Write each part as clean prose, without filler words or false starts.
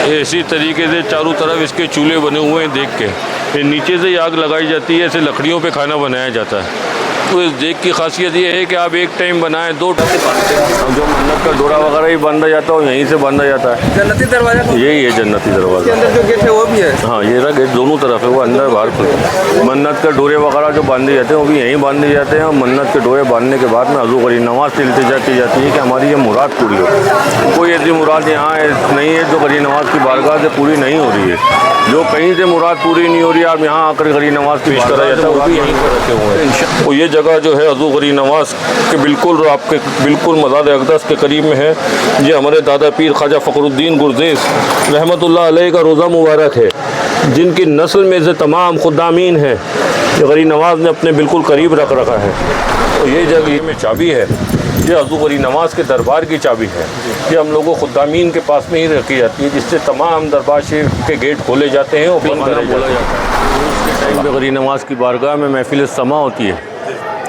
इसी तरीके से चारों तरफ इसके चूल्हे बने हुए हैं देख के। ये नीचे से ही आग लगाई जाती है, ऐसे लकड़ियों पे खाना बनाया जाता है। तो इस देख की खासियत ये है कि आप एक टाइम बनाएं, 2 टाइम जो मन्नत का डोरा वगैरह ही बांधा जाता है यहीं से बांधा जाता है। जन्नती दरवाजा यही है जन्नती दरवाजा। अंदर जो गेट है वो भी है? हाँ, ये रहा गेट दोनों तरफ है, वो अंदर बाहर खुलता है। मन्नत का डोरे वगैरह जो बांधे जाते हैं वो भी यहीं बांधे जाते हैं। और मन्नत के डोरे बांधने के बाद में हज़ू करी नमाज से इल्तिजा की जाती है कि हमारी ये मुराद पूरी हो। कोई ऐसी मुराद यहाँ नहीं है जो करी नमाज की बारगाह से पूरी नहीं हो रही है। जो कहीं से मुराद पूरी नहीं हो रही है, आप यहाँ आकर करी नमाज पेश करा जाता है, वो भी यहीं पर रखे हुए हैं। तो ये जगह जो है हज़ू करी नमाज के बिल्कुल आपके बिल्कुल मज़ार अक़दस के करीब में है। ये हमारे दादा पीर ख्वाजा फ़खरुद्दीन गुरदेस रहमतुल्लाह अलैह का रोज़ा मुबारक है, जिनकी नस्ल में से तमाम खुद्दामीन हैं, ये गरीब नवाज़ ने अपने बिल्कुल करीब रख रखा है। तो ये जगह में चाबी है, ये हज़ू गरीब नवाज़ के दरबार की चाबी है। ये हम लोगों खुद्दामीन के पास में ही रखी जाती है, जिससे तमाम दरबार शरीफ के गेट खोले जाते हैं और बंद कराया जाता है। उसके टाइम पर गरीब नवाज़ की बारगाह में महफिल समा होती है।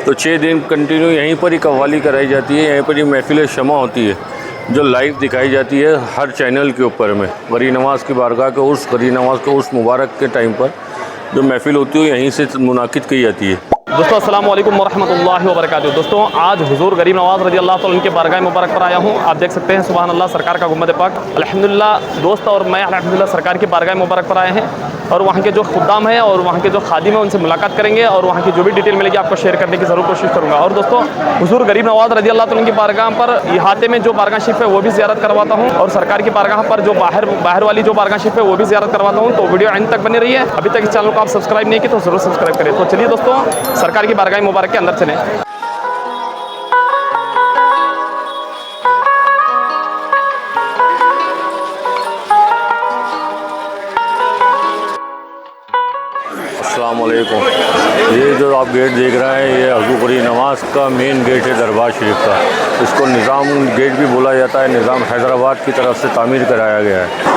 तो 6 दिन कंटिन्यू यहीं पर ही कव्वाली कराई जाती है, यहीं पर ही महफिल शमा होती है, जो लाइव दिखाई जाती है हर चैनल के ऊपर में। गरीब नवाज़ की बारगाह के उर्स, गरीब नवाज़ के उर्स मुबारक के टाइम पर जो महफिल होती है यहीं से मुनाकिद की जाती है। दोस्तों अस्सलाम वालेकुम वरहमतुल्लाहि वबरकातुहू। दोस्तों आज हुजूर गरीब नवाज़ रज़ी अल्लाह तआला उनके बारगाह मुबारक पर आया हूँ। आप देख सकते हैं सुभान अल्लाह, सरकार का गुम्बद पाक। अल्हम्दुलिल्लाह दोस्त और मैं अल्हम्दुलिल्लाह सरकार की बारगाह मुबारक पर आए हैं और वहाँ के जो खुद्दाम हैं और वहाँ के जो खादिम हैं उनसे मुलाकात करेंगे और वहाँ की जो भी डिटेल मिलेगी आपको शेयर करने की ज़रूर कोशिश करूँगा। और दोस्तों हुजूर गरीब नवाज़ रज़ी अल्लाह तआला उनकी बारगाह पर इहाते में जो बारगाह शरीफ है वो भी ज़ियारत करवाता हूँ और सरकार की बारगाह पर जो बाहर वाली जो बारगाह शरीफ है वो भी ज़ियारत करवाता हूँ। तो वीडियो एंड तक बनी रही है। अभी तक इस चैनल को आप सब्सक्राइब नहीं किए तो ज़रूर सब्सक्राइब करें। तो चलिए दोस्तों सरकार की बारगाह मुबारक के अंदर चलें। अस्सलाम वालेकुम। ये जो आप गेट देख रहे हैं ये हज़ू गरीब नवाज़ का मेन गेट है दरबार शरीफ का। इसको निज़ाम गेट भी बोला जाता है, निज़ाम हैदराबाद की तरफ से तामीर कराया गया है।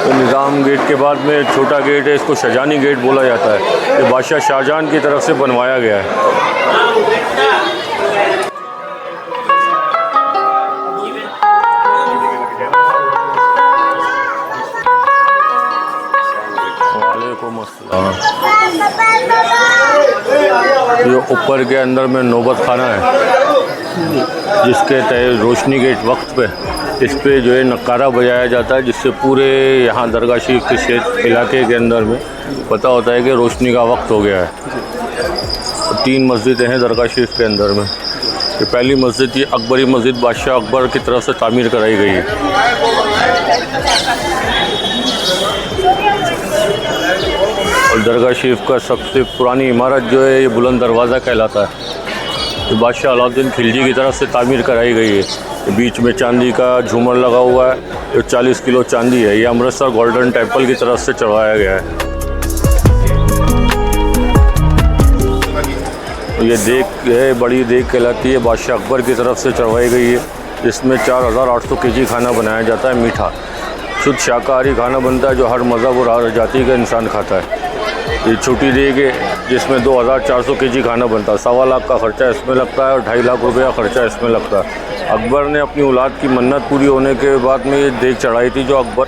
तो निज़ाम गेट के बाद में छोटा गेट है, इसको शाहजहानी गेट बोला जाता है। ये बादशाह शाहजहान की तरफ से बनवाया गया है। ये ऊपर के अंदर में नौबत खाना है, जिसके तहत रोशनी के वक्त पे इस पे जो है नक्कारा बजाया जाता है, जिससे पूरे यहाँ दरगाह शरीफ के क्षेत्र इलाके के अंदर में पता होता है कि रोशनी का वक्त हो गया है। तो 3 मस्जिदें हैं दरगाह शरीफ के अंदर में। ये पहली मस्जिद ये अकबरी मस्जिद बादशाह अकबर की तरफ से तामीर कराई गई है। और दरगाह शरीफ का सबसे पुरानी इमारत जो है ये बुलंद दरवाज़ा कहलाता है। ये बादशाह अलाउद्दीन खिलजी की तरफ से तामीर कराई गई है। ये बीच में चांदी का झूमर लगा हुआ है, ये 40 किलो चांदी है। ये अमृतसर गोल्डन टेम्पल की तरफ से चढ़वाया गया है। तो ये देग है, बड़ी देग कहलाती है, बादशाह अकबर की तरफ से चढ़वाई गई है। इसमें 4800 kg खाना बनाया जाता है, मीठा शुद्ध शाकाहारी खाना बनता है, जो हर मज़हब और हर जाति का इंसान खाता है। ये छोटी देग है जिसमें 2400 kg खाना बनता है। 1.25 लाख का ख़र्चा इसमें लगता है और 2.5 लाख रुपया ख़र्चा इसमें लगता है। अकबर ने अपनी औलाद की मन्नत पूरी होने के बाद में ये देग चढ़ाई थी, जो अकबर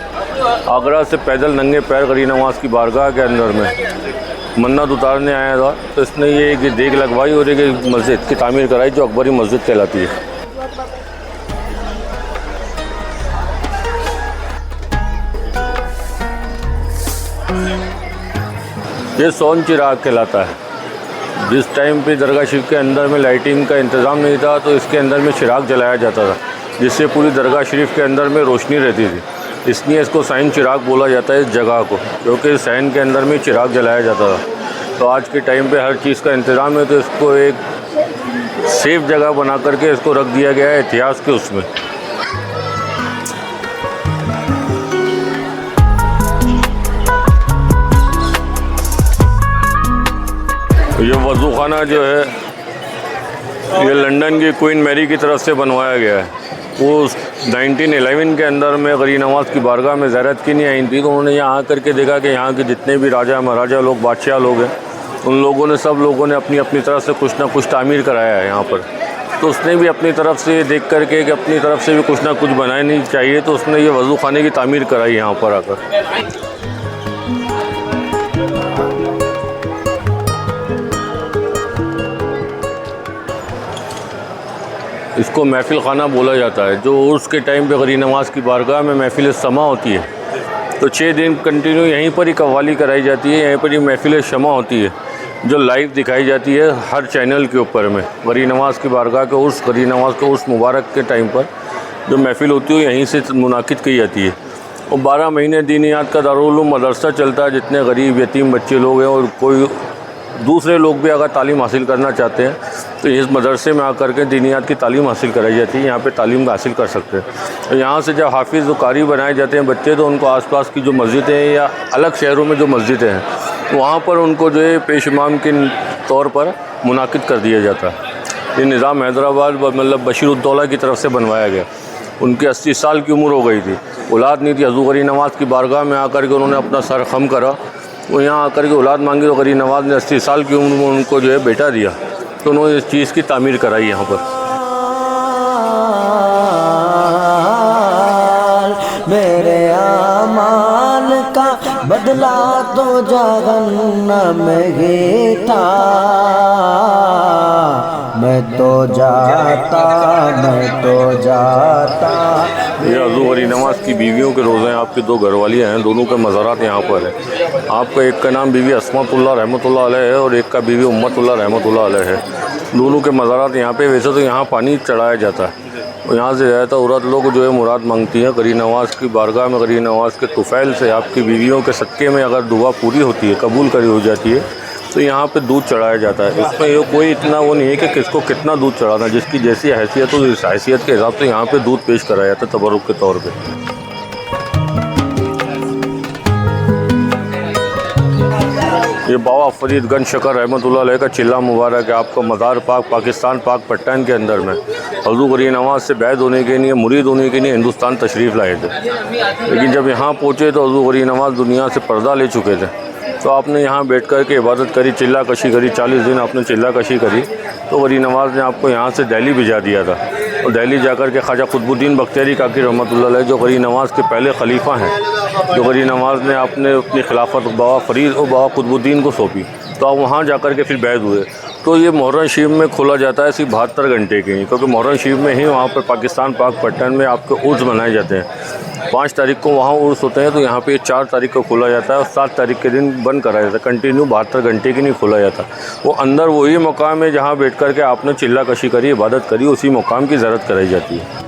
आगरा से पैदल नंगे पैर गरीब नवाज़ की बारगाह के अंदर में मन्नत उतारने आया था। तो इसने ये देग लगवाई और एक मस्जिद की तामीर कराई, जो अकबरी मस्जिद कहलाती है। ये सोन चिराग कहलाता है। जिस टाइम पे दरगाह शरीफ के अंदर में लाइटिंग का इंतज़ाम नहीं था तो इसके अंदर में चिराग जलाया जाता था, जिससे पूरी दरगाह शरीफ के अंदर में रोशनी रहती थी। इसलिए इसको साइन चिराग बोला जाता है इस जगह को, क्योंकि साइन के अंदर में चिराग जलाया जाता था। तो आज के टाइम पे हर चीज़ का इंतज़ाम है, तो इसको एक सेफ जगह बना करके इसको रख दिया गया है इतिहास के उसमें। ये वज़ू खाना जो है ये लंदन की क्वीन मैरी की तरफ से बनवाया गया है। वो 1911 के अंदर में गरीब नवाज़ की बारगाह में ज़ियारत की नहीं आई थी, तो उन्होंने यहाँ आकर के देखा कि यहाँ के जितने भी राजा महाराजा लोग, बादशाह लोग हैं, उन लोगों ने सब लोगों ने अपनी अपनी तरफ से कुछ ना कुछ तामीर कराया है यहाँ पर। तो उसने भी अपनी तरफ से देख करके कि अपनी तरफ से भी कुछ ना कुछ बनानी चाहिए, तो उसने ये वज़ू खाने की तामीर कराई यहाँ पर आकर। इसको महफ़िल ख़ाना बोला जाता है। जो उर्स के टाइम पे गरीब नवाज़ की बारगाह में महफ़िल शमा होती है, तो 6 दिन कंटिन्यू यहीं पर ही कव्वाली कराई जाती है, यहीं पर ही महफ़िल शमा होती है, जो लाइव दिखाई जाती है हर चैनल के ऊपर में। गरीब नवाज़ की बारगाह के उर्स, गरीब नवाज़ के उर्स मुबारक के टाइम पर जो महफ़िल होती है यहीं से मुनाकिद की जाती है। और 12 महीने दीनियात का दारुल उलूम मदरसा चलता है। जितने गरीब यतीम बच्चे लोग हैं और कोई दूसरे लोग भी अगर तालीम हासिल करना चाहते हैं तो इस मदरसे में आकर के दीनियात की तालीम हासिल कराई जाती है। यहाँ पे तालीम हासिल कर सकते हैं। तो यहाँ से जब हाफिज़ व कारी बनाए जाते हैं बच्चे, तो उनको आसपास की जो मस्जिदें हैं या अलग शहरों में जो मस्जिदें हैं वहाँ पर उनको जो है पेश इमाम के तौर पर मुनाकिद कर दिया जाता है। ये निज़ाम हैदराबाद मतलब बशीरुद्दौला की तरफ से बनवाया गया। उनकी 80 साल की उम्र हो गई थी, औलाद नहीं थी। हज़रत गरीब नवाज़ की बारगाह में आकर के उन्होंने अपना सर खम करा, वो यहाँ आकर के औलाद मांगी, तो गरीब नवाज़ ने 80 साल की उम्र में उनको जो है बेटा दिया, तो उन्होंने इस चीज़ की तामीर कराई यहाँ पर। मेरे आमाल का बदला तो जहन्नम ही था, मैं तो जाता। ये हज़रत गरीब नवाज़ की बीवियों के रोज़े हैं। आपकी 2 घरवालियाँ हैं, दोनों के मज़ारात यहाँ पर है। आपका एक का नाम बीवी अस्मातुल्लाह रहमतुल्लाह अलैह है और एक का बीवी उम्मतुल्लाह रहमतुल्लाह अलैह है। दोनों के मज़ारात यहाँ पे। वैसे तो यहाँ पानी चढ़ाया जाता है और यहाँ से ज़्यादातर औरत लोग जो है मुराद मांगती हैं गरीब नवाज़ की बारगाह में। गरीब नवाज़ के तुफ़ैल से आपकी बीवियों के सदक़े में अगर दुआ पूरी होती है, कबूल करी हो जाती है, तो यहाँ पे दूध चढ़ाया जाता है। इसमें ये कोई इतना वो नहीं है कि किसको कितना दूध चढ़ाना, जिसकी जैसी हैसियत हो उस हैसियत के हिसाब से यहाँ पे दूध पेश कराया जाता है तबरुक के तौर पे। ये बाबा फरीदगंज शकर रहमतुल्लाह अलैह का चिल्ला मुबारक है। आपका मज़ार पाक पाकिस्तान पाक पट्टन के अंदर में हज़रत गरीब नवाज़ से बैद होने के लिए, मुरीद होने के लिए हिंदुस्तान तशरीफ़ लाए थे। लेकिन जब यहाँ पहुँचे तो हज़रत गरीब नवाज़ दुनिया से पर्दा ले चुके थे। तो आपने यहाँ बैठ कर के इबादत करी, चिल्ला कशी करी, 40 दिन आपने चिल्ला कशी करी। तो गरीब नवाज़ ने आपको यहाँ से दिल्ली भिजा दिया था और दिल्ली जाकर के ख्वाजा कुतुबुद्दीन बख्तियारी काकी रहमतुल्लाह अलैह जो गरीब नवाज़ के पहले खलीफा हैं, जो गरीब नवाज़ ने आपने अपनी खिलाफत बाबा फरीद और बाबा कुतुबुद्दीन को सौंपी, तो आप वहाँ जाकर के फिर बैद हुए। तो ये मुहर्रम शरीफ में खोला जाता है सिर्फ 72 घंटे के लिए, क्योंकि मुहर्रम शरीफ में ही वहाँ पर पाकिस्तान पाक पट्टन में आपके उर्स मनाए जाते हैं। 5 तारीख को वहाँ उर्स होते हैं, तो यहाँ पे 4 तारीख को खोला जाता है और 7 तारीख के दिन बंद कराया जाता है। कंटिन्यू 72 घंटे की नहीं खोला जाता। वो अंदर वही मकाम है जहाँ बैठ कर के आपने चिल्ला कशी करी, इबादत करी, उसी मकाम की ज़ियारत कराई जाती है।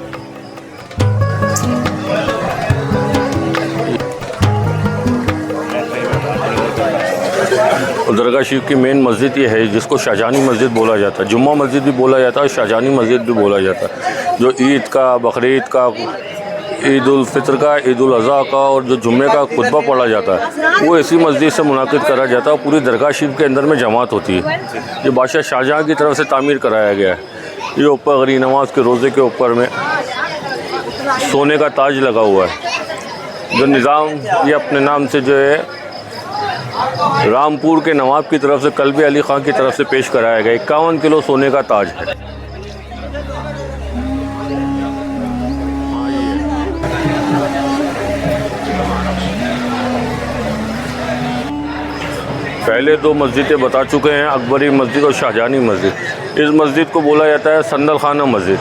दरगाह शरीफ की मेन मस्जिद ये है जिसको शाहजहानी मस्जिद बोला जाता है। जुम्मा मस्जिद भी बोला जाता है, शाहजहानी मस्जिद भी बोला जाता है। जो ईद का, बकरीद का, ईद उल फितर का, ईद उल अज़हा का और जो जुम्मे का खुतबा पढ़ा जाता है वो इसी मस्जिद से मुनाकिद करा जाता है। पूरी दरगाह शरीफ के अंदर में जमात होती है। ये बादशाह शाहजहाँ की तरफ से तामीर कराया गया है। ये ऊपर गरीब नवाज़ के रोज़े के ऊपर में सोने का ताज लगा हुआ है। जो निज़ाम ये अपने नाम से जो है रामपुर के नवाब की तरफ से कल्बी अली ख़ान की तरफ से पेश कराया गया 51 किलो सोने का ताज है। पहले 2 मस्जिदें बता चुके हैं, अकबरी मस्जिद और शाहजहानी मस्जिद। इस मस्जिद को बोला जाता है संदल खाना मस्जिद।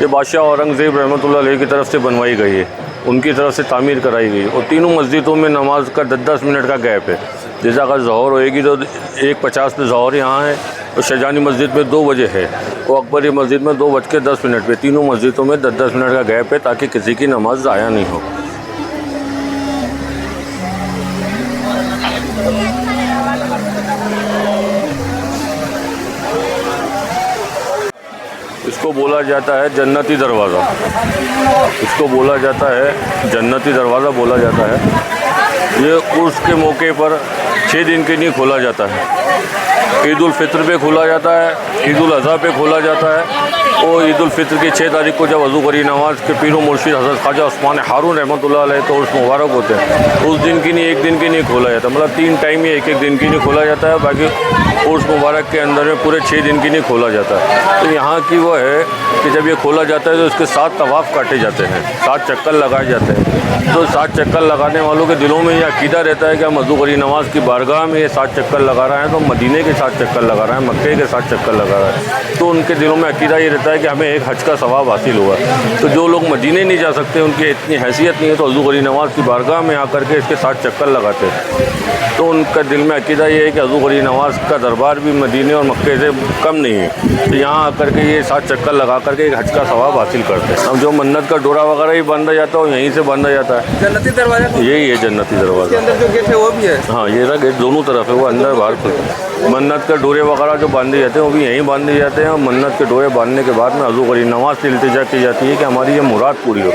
ये बादशाह औरंगज़ेब रहमतुल्लाह अलैह की तरफ से बनवाई गई है, उनकी तरफ से तामीर कराई गई। और तीनों मस्जिदों में नमाज का 10-10 मिनट का गैप है। जैसा अगर ज़ोहर होएगी तो 1:50 पे ज़ोहर यहाँ है और शाहजहानी मस्जिद में 2 बजे है और अकबरी मस्जिद में 2:10 पे। तीनों मस्जिदों में 10-10 मिनट का गैप है ताकि किसी की नमाज ज़ाया नहीं हो। इसको बोला जाता है जन्नती दरवाज़ा, इसको बोला जाता है जन्नती दरवाज़ा बोला जाता है। ये उर्स के मौके पर 6 दिन के लिए खोला जाता है। ईद उल फितर पे खोला जाता है, ईद उल अज़हा पे खोला जाता है और ईद उल फितर की 6 तारीख को जब हज़रत गरीब नवाज़ के पीर व मुर्शिद हज़रत ख्वाजा उस्मान हारून रहमतुल्लाह अलैह तो उर्स मुबारक होते हैं, उस दिन की नहीं 1 दिन की नहीं खोला जाता। मतलब 3 टाइम ही 1-1 दिन की नहीं खोला जाता है। बाकी उर्स मुबारक के अंदर में पूरे 6 दिन की नहीं खोला जाता। तो यहाँ की वो है कि जब ये खोला जाता है तो इसके 7 तवाफ़ काटे जाते हैं, 7 चक्कर लगाए जाते हैं। तो 7 चक्कर लगाने वालों के दिलों में ये अकीदा रहता है कि हम हज़ूर गरीब नवाज़ की बारगाह में ये 7 चक्कर लगा रहे हैं, तो मदीने के 7 चक्कर लगा रहे हैं, मक्के के 7 चक्कर लगा रहे हैं। तो उनके दिलों में अकीदा ये रहता है कि हमें एक हज का सवाब हासिल हुआ। तो जो लोग मदीने नहीं जा सकते, उनकी इतनी हैसियत नहीं है, तो हज़ूर गरीब नवाज़ की बारगाह में आकर के इसके 7 चक्कर लगाते हैं। तो उनका दिल में अकीदा ये है कि हज़ूर गरीब नवाज़ का दरबार भी मदीने और मक्के से कम नहीं है। तो यहाँ आकर के ये 7 चक्कर लगा करके एक हज का सवाब हासिल करते हैं। अब जो मन्नत का डोरा वगैरह ही बांधा जाता है, यहीं से बांधा जाता है। जन्नती दरवाजा यही है जन्नती दरवाज़ा। अंदर जो गेट है वो भी है? हाँ, ये रहा गेट, दोनों तरफ है, वो अंदर बाहर खुलता है। मन्नत के डोरे वगैरह जो बांधे जाते हैं वो भी यहीं बांधे जाते हैं। और मन्नत के डोरे बांधने के बाद में हज़ूर गरीब नवाज़ से इल्तिजा की जाती है कि हमारी ये मुराद पूरी हो।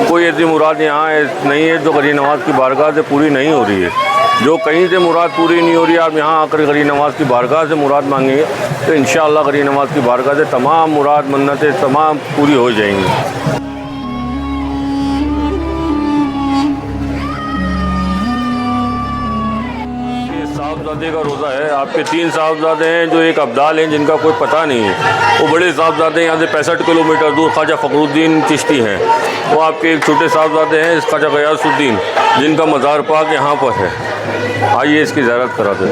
कोई ऐसी मुराद यहाँ नहीं है जो गरीब नवाज़ की बारगाह से पूरी नहीं हो रही है। जो कहीं से मुराद पूरी नहीं हो रही है, आप यहाँ आकर गरीब नवाज़ की बारगाह से मुराद मांगेंगे तो इंशाअल्लाह गरीब नवाज़ की बारगाह से तमाम मुराद मन्नतें तमाम पूरी हो जाएंगी। साहबजादे का रोज़ा है। आपके 3 साहबजादे हैं, जो एक अब्दाल हैं जिनका कोई पता नहीं है। वो बड़े साहबजादे यहाँ से 65 किलोमीटर दूर ख्वाजा फ़खरुद्दीन चिश्ती हैं। वो आपके एक छोटे साहबजादे हैं ख्वाजा गयासुद्दीन, जिनका मज़ार पाक यहाँ पर है। आइए इसकी ज़ियारत करा दें।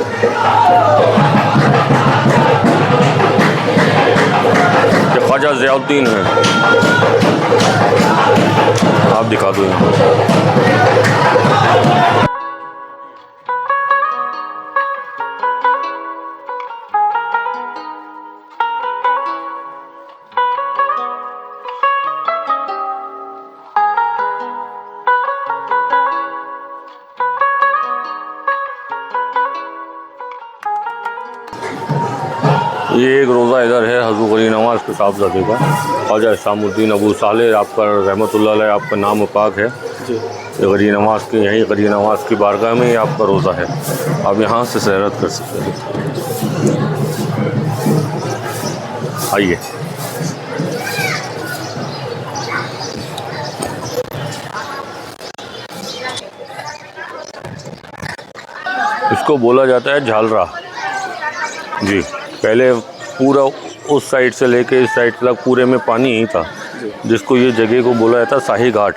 ये ख्वाजा ज़ियाउद्दीन हैं, आप दिखा दो यहाँ। ये एक रोज़ा इधर है हज़ूर गरीब नवाज़ के साहबजादे का, ख्वाजा इस्लामुद्दीन अबू सालेह आपका रहमतुल्लाह अलैह आपका नाम पाक है। ये गरीब नवाज़ के यहीं गरीब नवाज़ की बारगाह में ही आपका रोज़ा है। आप यहाँ से सैरत कर सकते हैं। आइए। इसको बोला जाता है झालरा जी। पहले पूरा उस साइड से लेके इस साइड तक पूरे में पानी ही था, जिसको ये जगह को बोला जाता है शाही घाट।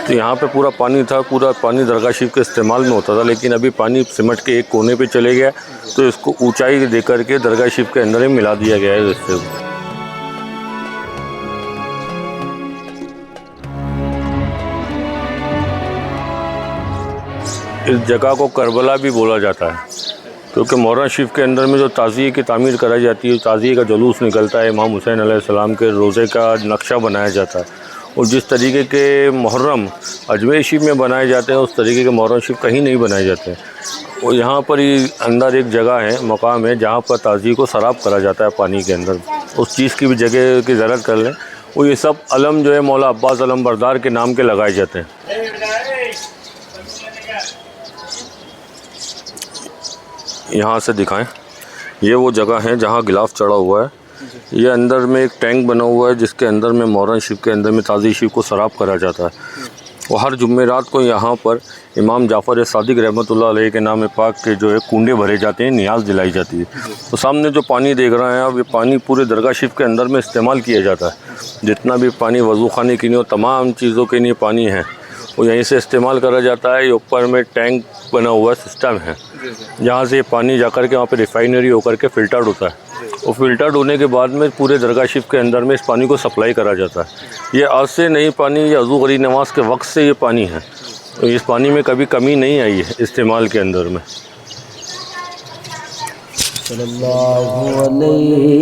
तो यहाँ पे पूरा पानी था, पूरा पानी दरगाह शरीफ के इस्तेमाल में होता था। लेकिन अभी पानी सिमट के एक कोने पे चले गया, तो इसको ऊंचाई दे करके दरगाह शरीफ के अंदर ही मिला दिया गया है। इससे इस जगह को करबला भी बोला जाता है, क्योंकि मुहर्रम शरीफ के अंदर में जो ताज़िये की तामीर कराई जाती है, ताज़िये का जुलूस निकलता है, इमाम हुसैन अलैहिस्सलाम के रोज़े का नक्शा बनाया जाता है। और जिस तरीके के मुहर्रम अजमेर शरीफ में बनाए जाते हैं, उस तरीके के मुहर्रम शरीफ कहीं नहीं बनाए जाते हैं। और यहाँ पर ही अंदर एक जगह है, मकाम है, जहाँ पर ताज़िये को सराब करा जाता है पानी के अंदर। उस चीज़ की भी जगह की ज़रूरत कर लें। वो ये सब अलम जो है मौला अब्बास अलम बरदार के नाम के लगाए जाते हैं। यहाँ से दिखाएं, ये वो जगह है जहाँ गिलाफ चढ़ा हुआ है। ये अंदर में एक टैंक बना हुआ है, जिसके अंदर में मुहर्रम शरीफ के अंदर में ताज़िये शरीफ को सराब करा जाता है। और हर जुम्मेरात को यहाँ पर इमाम जाफ़र सादिक रहमतुल्लाह अलैह के नाम पाक के जो है कुंडे भरे जाते हैं, नियाज़ दिलाई जाती है। तो सामने जो पानी देख रहे हैं आप, ये पानी पूरे दरगाह शरीफ के अंदर में इस्तेमाल किया जाता है। जितना भी पानी वज़ू खाने के लिए और तमाम चीज़ों के लिए पानी है, वो यहीं से इस्तेमाल करा जाता है। ये ऊपर में टैंक बना हुआ सिस्टम है, जहाँ से ये पानी जाकर के वहाँ पे रिफाइनरी होकर के फ़िल्टर्ड होता है। और फ़िल्टर्ड होने के बाद में पूरे दरगाह शरीफ के अंदर में इस पानी को सप्लाई करा जाता है। ये आज से नहीं पानी, ये हज़ूर गरीब नवाज़ के वक्त से ये पानी है। तो इस पानी में कभी कमी नहीं आई है इस्तेमाल के अंदर में। सल्लल्लाहु अलैहि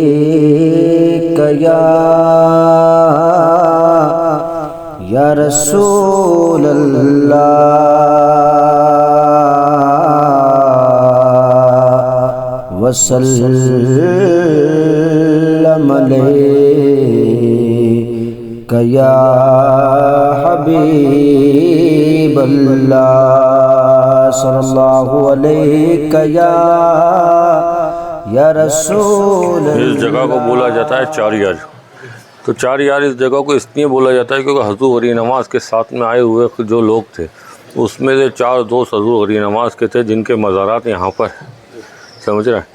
या रसूल अल्लाह वसल्लम अलैका या हबीब अल्लाह सल्लल्लाहु अलैका या रसूल। इस जगह को बोला जाता है 4 यार। तो 4 यार इस जगह को इसलिए बोला जाता है क्योंकि हज़ूर गरीब नवाज़ के साथ में आए हुए जो लोग थे, उसमें से 4 दोस्त हज़ूर गरीब नवाज़ के थे, जिनके मज़ारात यहाँ पर है। समझ रहे हैं।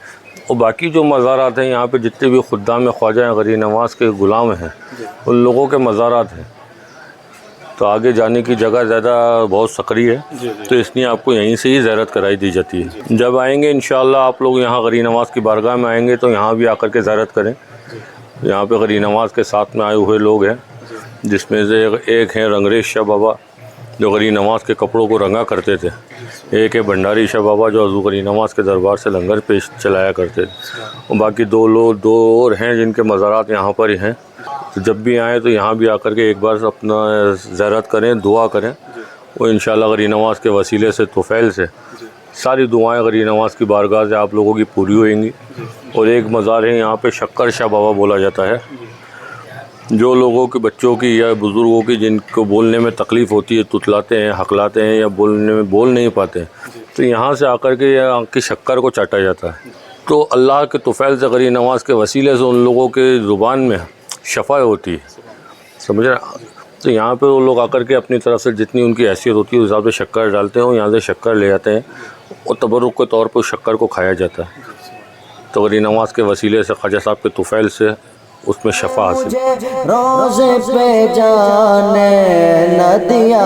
और बाकी जो मज़ारात हैं यहाँ पे जितने भी खुद्दाम ख्वाजा गरीब नवाज के ग़ुलाम हैं उन लोगों के मज़ारात हैं। तो आगे जाने की जगह ज़्यादा बहुत सकरी है, तो इसलिए आपको यहीं से ही ज़ियारत कराई दी जाती है। जब आएंगे इंशाअल्लाह आप लोग यहाँ गरीब नवाज की बारगाह में आएंगे तो यहाँ भी आकर के ज़ियारत करें। यहाँ पे गरीब नवाज के साथ में आए हुए लोग हैं, जिसमें से एक हैं रंगरेज शाह बाबा जो गरीब नवाज के कपड़ों को रंगा करते थे, एक है भंडारी शाह बाबा जो हज़रत गरीब नवाज के दरबार से लंगर पेश चलाया करते थे, और बाकी दो और हैं जिनके मज़ारात यहाँ पर ही हैं। तो जब भी आएँ तो यहाँ भी आकर के एक बार अपना ज़ियारत करें, दुआ करें, और इंशाअल्लाह गरीब नवाज के वसीले से तुफ़ैल से सारी दुआएं गरीब नवाज की बारगाह से आप लोगों की पूरी होंगी। और एक मज़ार है यहाँ पे शक्कर शाह बाबा बोला जाता है, जो लोगों के बच्चों की या बुज़ुर्गों की जिनको बोलने में तकलीफ़ होती है, तुतलाते हैं, हकलाते हैं या बोल नहीं पाते, तो यहाँ से आकर के या की शक्कर को चाटा जाता है। तो अल्लाह के तुफ़ैल से गरीब नवाज के वसीले से उन लोगों के ज़ुबान में शफ़ा होती है, समझ रहे। तो यहाँ पे वो लोग आकर के अपनी तरफ से जितनी उनकी हैसियत होती है उस हिसाब से शक्कर डालते हैं, और यहाँ से शक्कर ले जाते हैं और तबरुक के तौर पर उस शक्कर को खाया जाता है। तो गरीब नवाज के वसीले से ख्वाजा साहब के तुफ़ैल से उसमें शफ़ा हासिल। रोज़े पे जाने न दिया,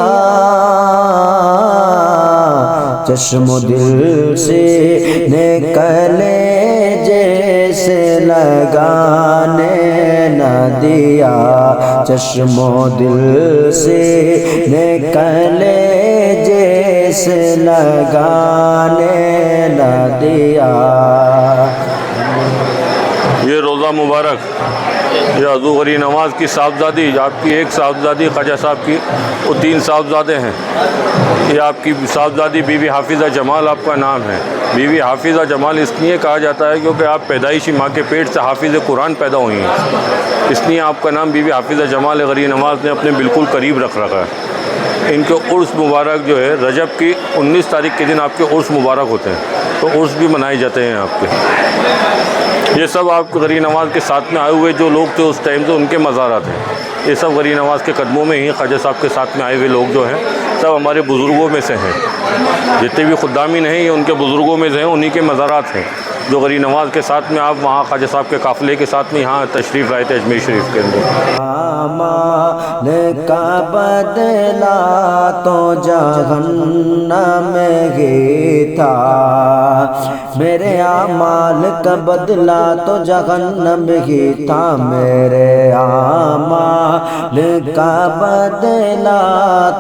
चश्मो दिल से निकले जैसे लगाने न दिया, चश्मो दिल से निकले जैसे लगाने न दिया। ये रोज़ा मुबारक, ये हज़रत गरीब नवाज की साहबजादी, आपकी एक साहबजादी ख्वाजा साहब की और 3 साहबजादे हैं। ये आपकी साहबजादी बीवी हाफिज़ा जमाल आपका नाम है। बीवी हाफिज़ा जमाल इसलिए कहा जाता है क्योंकि आप पैदाइशी माँ के पेट से हाफिज़ कुरान पैदा हुई हैं, इसलिए आपका नाम बीवी हाफिज़ा जमाल गरीब नवाज ने अपने बिल्कुल करीब रख रखा है। इनके उर्स मुबारक जो है रजब की 19 तारीख के दिन आपके उर्स मुबारक होते हैं, तो उर्स भी मनाए जाते हैं आपके। ये सब आपके गरीब नवाज के साथ में आए हुए जो लोग थे उस टाइम से उनके मज़ारात हैं। ये सब गरीब नवाज के कदमों में ही ख्वाजा साहब के साथ में आए हुए लोग जो हैं सब हमारे बुज़ुर्गों में से हैं। जितने भी खुद्दामीन हैं ये उनके बुज़ुर्गों में से हैं, उन्हीं के मज़ारात हैं जो गरीब नवाज के साथ में आप वहाँ ख्वाजा साहब के काफ़िले के साथ में यहाँ तशरीफ़ लाए थे अजमेर शरीफ के अंदर। आमाल का बदला तो जहन्नम ही था, मेरे आमाल का बदला तो जहन्नम ही था, मेरे आमाल का बदला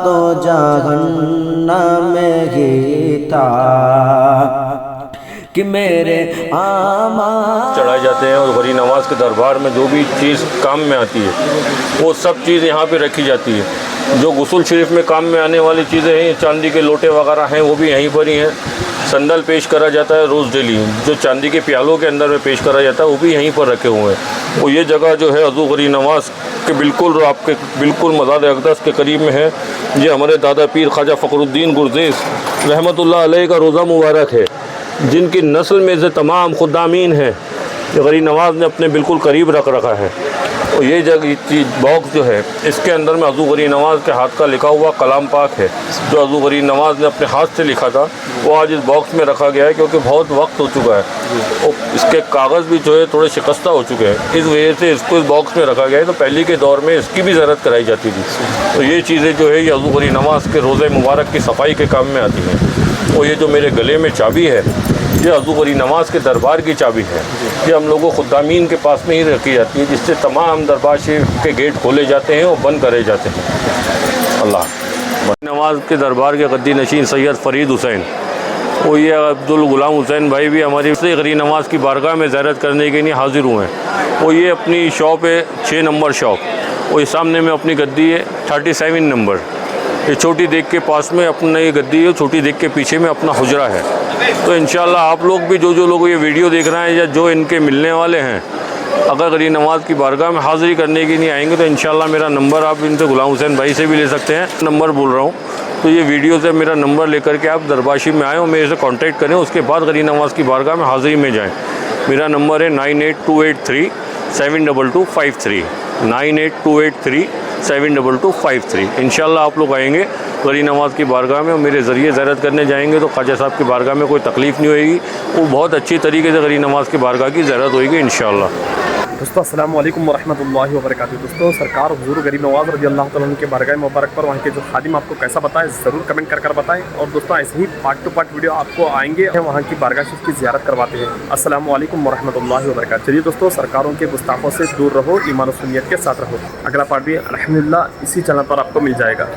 तो जहन्नम ही था, कि मेरे आमाल चढ़ाए जाते हैं। और गरीब नवाज के दरबार में जो भी चीज़ काम में आती है वो सब चीज़ यहाँ पे रखी जाती है। जो गुस्ल शरीफ में काम में आने वाली चीज़ें हैं, चांदी के लोटे वगैरह हैं, वो भी यहीं पर ही हैं। संदल पेश करा जाता है रोज़ डेली, जो चांदी के प्यालों के अंदर में पेश करा जाता है वो भी यहीं पर रखे हुए हैं। और ये जगह जो है हज़रत गरीब नवाज के बिल्कुल आपके बिल्कुल मज़ार अक़दस के करीब में है। ये हमारे दादा पीर ख्वाजा फ़खरुद्दीन गुरजेस रहमतुल्लाह अलैह का रोज़ा मुबारक है, जिनकी नस्ल में से तमाम खुद्दामीन हैं जो गरीब नवाज ने अपने बिल्कुल करीब रख रखा है। और ये जगह बॉक्स जो है इसके अंदर में हज़रत गरीब नवाज के हाथ का लिखा हुआ कलाम पाक है, जो हज़रत गरीब नवाज ने अपने हाथ से लिखा था, वो आज इस बॉक्स में रखा गया है क्योंकि बहुत वक्त हो चुका है और इसके कागज़ भी जो है थोड़े शिकस्ता हो चुके हैं, इस वजह से इसको इस बॉक्स में रखा गया है। तो पहले के दौर में इसकी भी ज़रूरत कराई जाती थी। तो ये चीज़ें जो है ये हज़रत गरीब नवाज के रोज़े मुबारक की सफाई के काम में आती हैं। और ये जो मेरे गले में चाबी है ये हज़रत गरीब नवाज के दरबार की चाबी है। ये हम लोगों खुद्दामीन के पास में ही रखी जाती है, जिससे तमाम दरबार शरीफ के गेट खोले जाते हैं और बंद करे जाते हैं। अल्लाह नवाज के दरबार के गद्दी नशीन सैयद फ़रीद हुसैन और ये अब्दुल गुलाम हुसैन भाई भी हमारी से गरीब नवाज की बारगाह में ज़ियारत करने के लिए हाज़िर हुए हैं। और ये अपनी शॉप है 6 नंबर शॉप, और ये सामने में अपनी गद्दी है 37 नंबर। ये छोटी देख के पास में अपना ये गद्दी है, छोटी देख के पीछे में अपना हुजरा है। तो इंशाल्लाह आप लोग भी जो लोग ये वीडियो देख रहे हैं या जो इनके मिलने वाले हैं, अगर गरीब नवाज की बारगाह में हाज़िरी करने के लिए आएंगे तो इंशाल्लाह मेरा नंबर आप इनसे गुलाम हुसैन भाई से भी ले सकते हैं। नंबर बोल रहा हूँ, तो ये वीडियो से मेरा नंबर लेकर के आप दरबाशी में आएँ और मेरे से कांटेक्ट करें, उसके बाद गरीब नवाज की बारगाह में हाज़िरी में जाएँ। मेरा नंबर है 98283 72253 98283 7223। इंशाल्लाह आप लोग आएंगे गरी नवाज़ की बारगाह में और मेरे ज़रिए ज़ियारत करने जाएंगे तो ख्वाजा साहब की बारगाह में कोई तकलीफ़ नहीं होएगी। वो बहुत अच्छी तरीके से गरी नवाज़ की बारगाह की ज़ियारत होएगी इंशाल्लाह। दोस्तों अस्सलाम वालेकुम वरहमतुल्लाहि वबरकातुहू। दोस्तों सरकार हुज़ूर गरीब नवाज़ रज़ी अल्लाह तआला अन्हु के बारगाह मुबारक पर वहाँ के जो खादिम आपको कैसा बताएं ज़रूर कमेंट कर बताएं। और दोस्तों ऐसे ही पार्ट टू पार्ट वीडियो आपको आएंगे, वहाँ की बारगाह शरीफ की ज़ियारत करवाते हैं। अस्सलाम वालेकुम वरहमतुल्लाहि वबरकातुहू। चलिए दोस्तों, सरकारों के गुस्ताखों से दूर रहो, ईमान और सुन्नियत के साथ रहो। अगला पार्ट भी अल्हम्दुलिल्लाह इसी चैनल पर आपको मिल जाएगा।